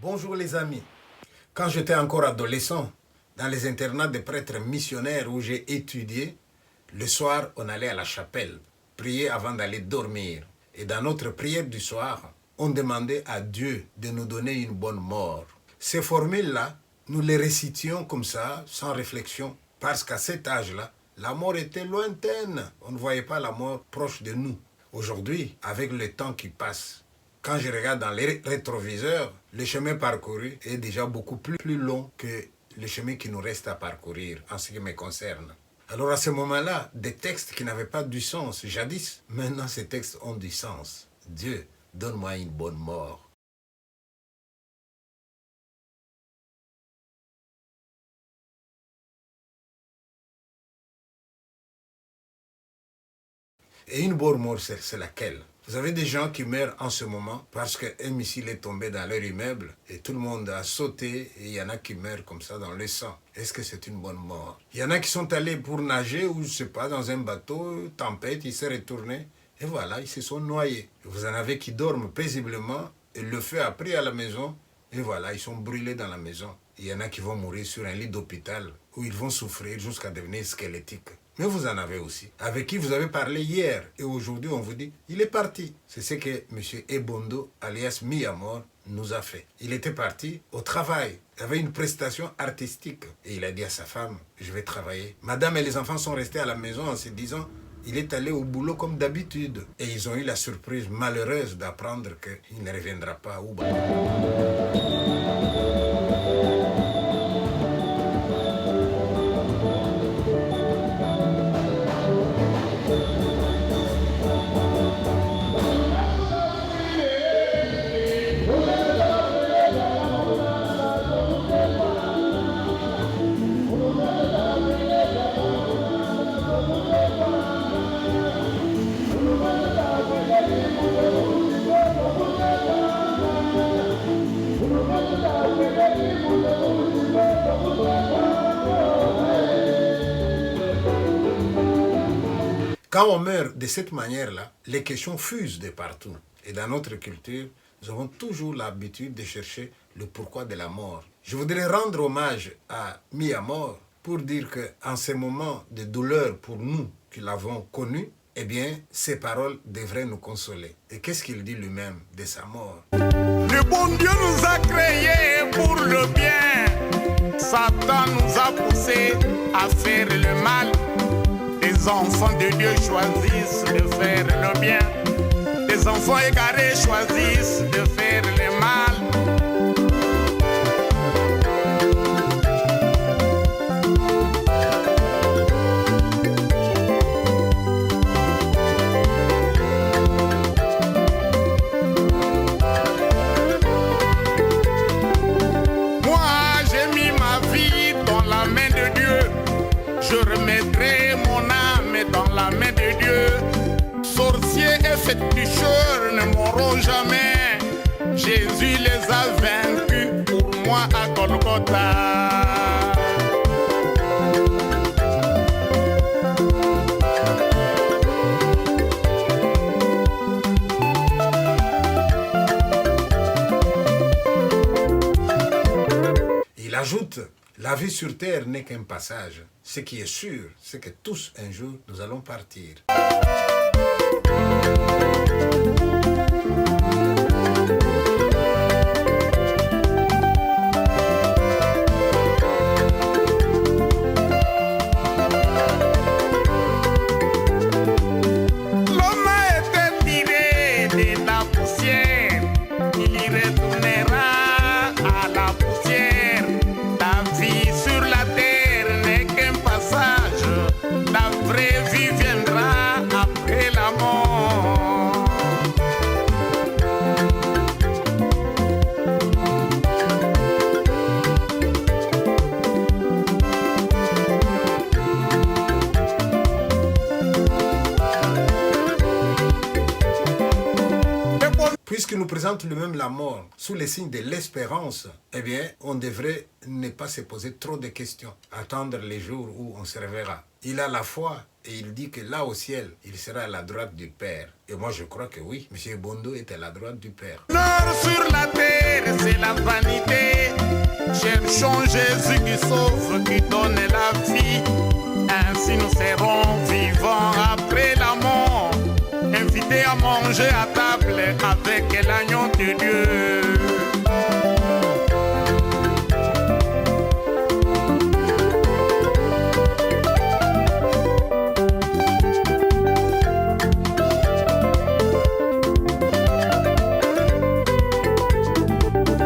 Bonjour les amis. Quand j'étais encore adolescent, dans les internats de prêtres missionnaires où j'ai étudié, le soir, on allait à la chapelle, prier avant d'aller dormir. Et dans notre prière du soir, on demandait à Dieu de nous donner une bonne mort. Ces formules-là, nous les récitions comme ça, sans réflexion, parce qu'à cet âge-là, la mort était lointaine. On ne voyait pas la mort proche de nous. Aujourd'hui, avec le temps qui passe, quand je regarde dans les rétroviseurs, le chemin parcouru est déjà beaucoup plus long que le chemin qui nous reste à parcourir en ce qui me concerne. Alors à ce moment-là, des textes qui n'avaient pas du sens jadis, maintenant ces textes ont du sens. Dieu, donne-moi une bonne mort. Et une bonne mort, c'est laquelle? Vous avez des gens qui meurent en ce moment parce qu'un missile est tombé dans leur immeuble et tout le monde a sauté et il y en a qui meurent comme ça dans le sang. Est-ce que c'est une bonne mort? Il y en a qui sont allés pour nager ou je ne sais pas, dans un bateau, tempête, ils se retournés et voilà, ils se sont noyés. Vous en avez qui dorment paisiblement et le feu a pris à la maison et voilà, ils sont brûlés dans la maison. Il y en a qui vont mourir sur un lit d'hôpital où ils vont souffrir jusqu'à devenir squelettiques. Mais vous en avez aussi, avec qui vous avez parlé hier et aujourd'hui on vous dit, il est parti. C'est ce que M. Ebondo, alias Miyamor, nous a fait. Il était parti au travail, il avait une prestation artistique et il a dit à sa femme, je vais travailler. Madame et les enfants sont restés à la maison en se disant, il est allé au boulot comme d'habitude. Et ils ont eu la surprise malheureuse d'apprendre qu'il ne reviendra pas au boulot. Quand on meurt de cette manière-là, les questions fusent de partout. Et dans notre culture, nous avons toujours l'habitude de chercher le pourquoi de la mort. Je voudrais rendre hommage à Miyamor pour dire qu'en ces moments de douleur pour nous qui l'avons connu, eh bien, ces paroles devraient nous consoler. Et qu'est-ce qu'il dit lui-même de sa mort? Le bon Dieu nous a créés pour le bien. Satan nous a poussés à faire le mal. Les enfants de Dieu choisissent de faire le bien. Les enfants égarés choisissent de faire le mal. Moi, j'ai mis ma vie dans la main de Dieu. Je remettrai mon âme dans la main de Dieu. Sorciers et féticheurs ne mourront jamais. Jésus les a vaincus pour moi à Golgotha. Il ajoute, la vie sur terre n'est qu'un passage. Ce qui est sûr, c'est que tous un jour, nous allons partir. L'homme a été tiré de la poussière. Il y retournera à la poussière. La vie sur la terre n'est qu'un passage. La vraie vie viendra après la mort. Puisque nous présente lui-même la mort sous les signes de l'espérance, eh bien, on devrait ne pas se poser trop de questions, attendre les jours où on se réveillera. Il a la foi Et il dit que là au ciel, il sera à la droite du Père. Et moi je crois que oui, M. Ebondo est à la droite du Père. L'honneur sur la terre, c'est la vanité. Cherchons Jésus qui sauve, qui donne la vie. Ainsi nous serons vivants après la mort, invités à manger à table avec l'agneau de Dieu.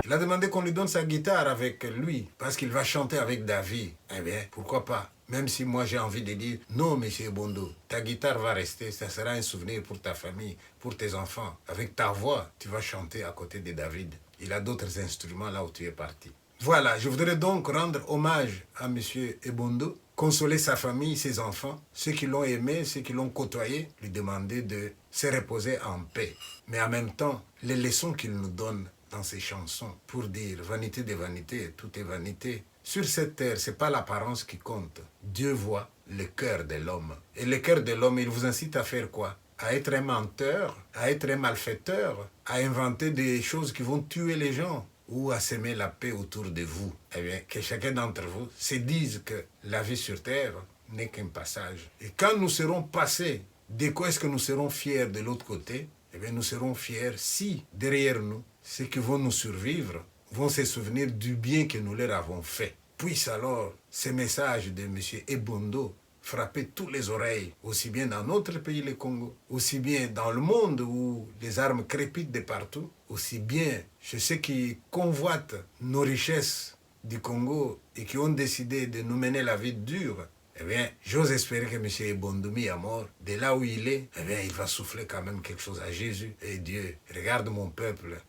Il a demandé qu'on lui donne sa guitare avec lui, parce qu'il va chanter avec David. Eh bien, pourquoi pas? Même si moi j'ai envie de dire, non, monsieur Ebondo, ta guitare va rester, ça sera un souvenir pour ta famille, pour tes enfants. Avec ta voix, tu vas chanter à côté de David. Il a d'autres instruments là où tu es parti. Voilà, je voudrais donc rendre hommage à monsieur Ebondo, consoler sa famille, ses enfants, ceux qui l'ont aimé, ceux qui l'ont côtoyé, lui demander de se reposer en paix. Mais en même temps, les leçons qu'il nous donne dans ses chansons, pour dire vanité des vanités, tout est vanité. Sur cette terre, ce n'est pas l'apparence qui compte. Dieu voit le cœur de l'homme. Et le cœur de l'homme, il vous incite à faire quoi? À être un menteur, à être un malfaiteur, à inventer des choses qui vont tuer les gens ou à semer la paix autour de vous. Eh bien, que chacun d'entre vous se dise que la vie sur terre n'est qu'un passage. Et quand nous serons passés, de quoi est-ce que nous serons fiers de l'autre côté? Eh bien, nous serons fiers si, derrière nous, ceux qui vont nous survivre vont se souvenir du bien que nous leur avons fait. Puisse alors ces messages de M. Ebondo frapper toutes les oreilles, aussi bien dans notre pays, le Congo, aussi bien dans le monde où les armes crépitent de partout, aussi bien chez ceux qui convoitent nos richesses du Congo et qui ont décidé de nous mener la vie dure. Eh bien, j'ose espérer que M. Ebondo mis à mort, de là où il est, eh bien, il va souffler quand même quelque chose à Jésus. Et Dieu, regarde mon peuple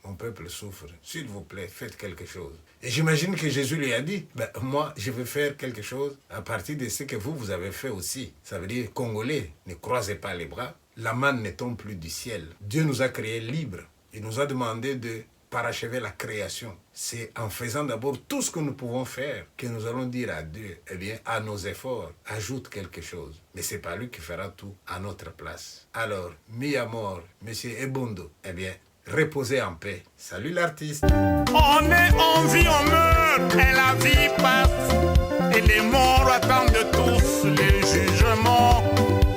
souffre. S'il vous plaît, faites quelque chose. Et j'imagine que Jésus lui a dit, ben, moi, je vais faire quelque chose à partir de ce que vous avez fait aussi. Ça veut dire, Congolais, ne croisez pas les bras. La manne ne tombe plus du ciel. Dieu nous a créés libres. Il nous a demandé de parachever la création. C'est en faisant d'abord tout ce que nous pouvons faire que nous allons dire à Dieu, eh bien, à nos efforts, ajoute quelque chose. Mais c'est pas lui qui fera tout à notre place. Alors, mis à mort, Monsieur Ebondo, eh bien, reposez en paix. Salut l'artiste. On est en vie, on meurt, et la vie passe. Et les morts attendent tous les jugements.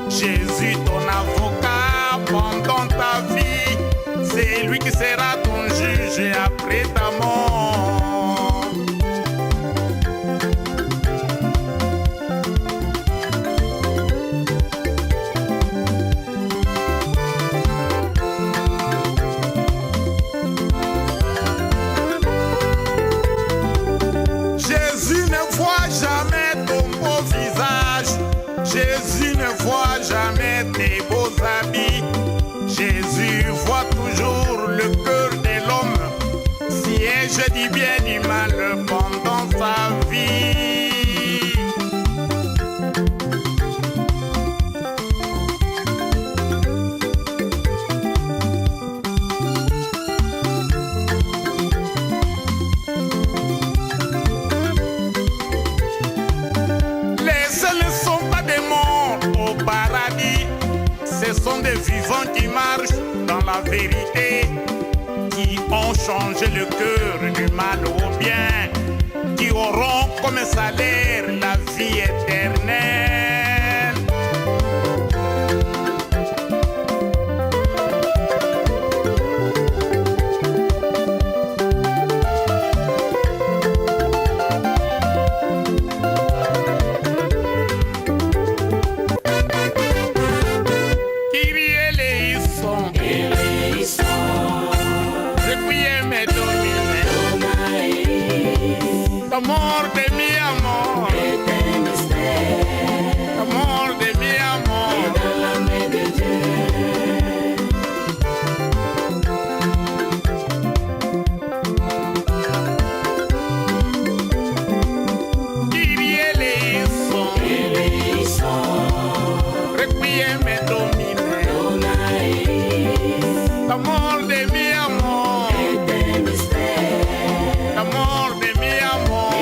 Jésus, ton avocat, pendant ta vie, c'est lui qui sera ton juge après ta mort. Jésus ne voit jamais ton beau visage. Jésus ne voit jamais tes beaux habits. Jésus voit toujours le cœur de l'homme, si je dis bien du mal pendant sa vie. Les seuls ne sont pas des morts au paradis, ce sont des vivants qui marchent dans la vérité, qui ont changé le cœur du mal au bien, qui auront comme salaire la vie éternelle. Amor de mi amor, amor de mi amor, Kyrie eleison, requiem et domine, amor de mi amor, amor de mi amor.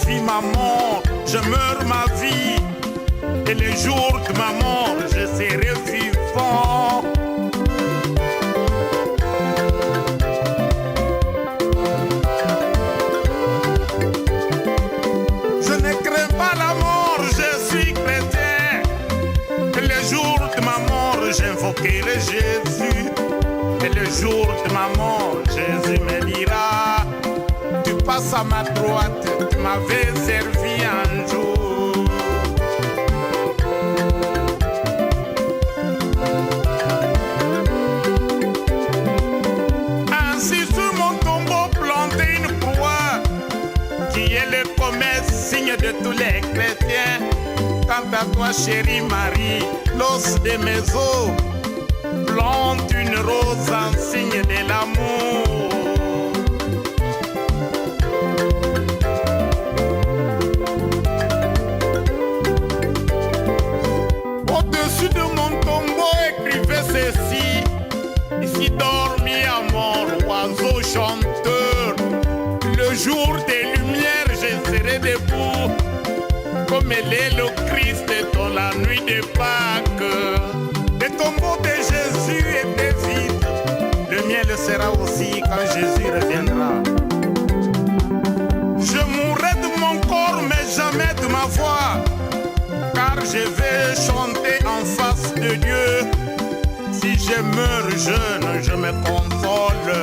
vis ma mort, je meurs ma vie. Et le jour de ma mort, je serai vivant. Je ne crains pas la mort, je suis chrétien. Et le jour de ma mort, j'invoquerai Jésus. Et le jour de ma mort, Jésus me dira: tu passes à ma droite, tu m'avais servi un jour. Ainsi sur mon tombeau planté une croix, qui est le commerce, signe de tous les chrétiens. Quant à toi, chérie Marie, l'os de mes os, plante une rose en signe de l'amour. Au-dessus de mon tombeau, écrivez ceci: ici dormi à mort, oiseau chanteur. Le jour des lumières, je serai debout, comme l'est le Christ dans la nuit de Pâques. Le tombeau de Jésus était vide, le mien le sera aussi quand Jésus reviendra. Je mourrai de mon corps, mais jamais de ma voix, car je vais chanter en face de Dieu. Si je meurs jeune, je me console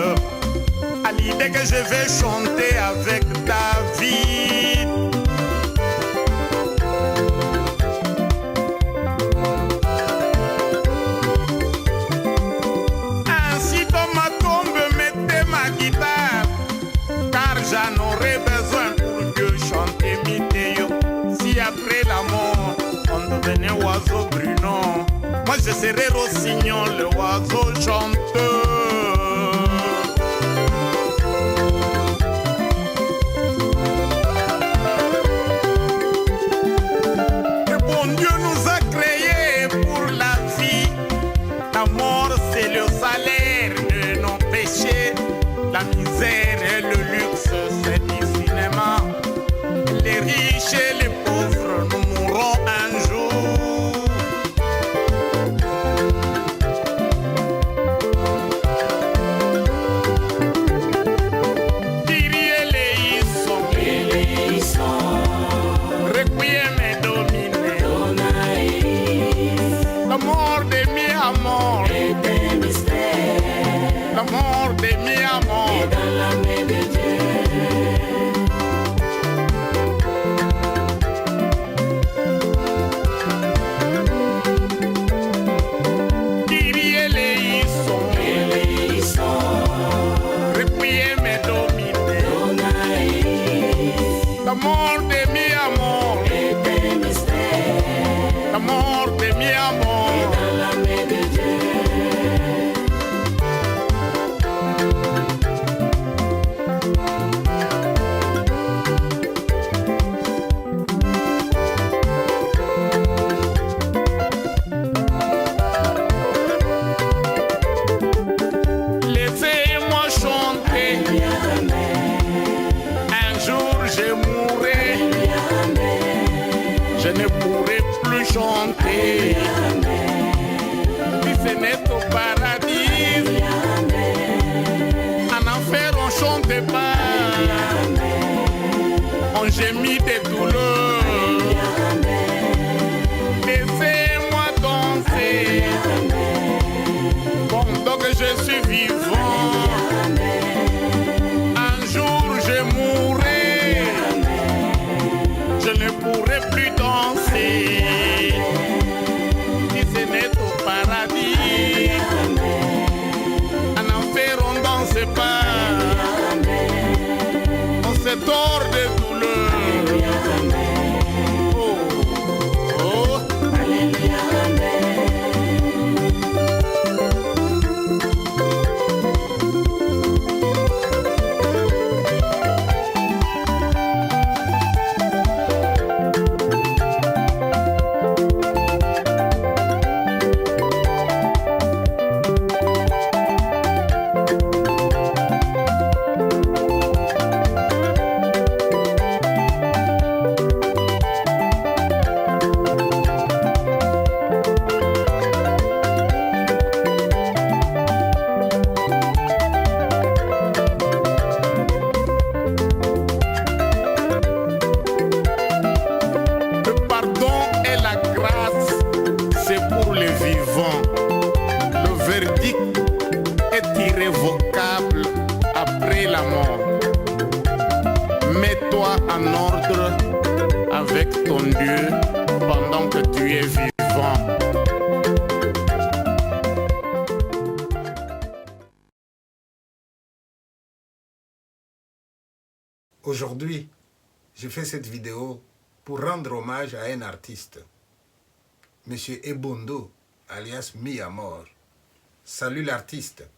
à l'idée que je vais chanter avec David. Ainsi dans ma tombe, mettez ma guitare, car j'en aurai besoin pour Dieu chanter mes théos. Si après la mort, on devenait oiseau brûlant, moi je serai rossignol, le oiseau chanteur. Le bon Dieu nous a créés pour la vie. La mort c'est le salaire de nos péchés. La misère et le luxe c'est du cinéma. Les riches et les pauvres, nous mourrons un jour. Kyrie eleison, requiem domine, la mort de mi amor, la mort de mi amor. Kyrie eleison, requiem domine, la mort de mi amor, la mort de mi amor. Laissez-moi chanter, un jour je mourrai, je ne pourrai plus chanter. Si ce n'est au paradis, en enfer on chante pas, on gémit des douleurs. Laissez-moi danser, pendant que je suis vivant. Un jour je mourrai, je ne pourrai plus danser. Si ce n'est au paradis, en enfer on danse pas, on se tord de douleur. Oh, avec ton Dieu pendant que tu es vivant. Aujourd'hui, je fais cette vidéo pour rendre hommage à un artiste, Monsieur Ebondo, alias Miyamor. Salut l'artiste.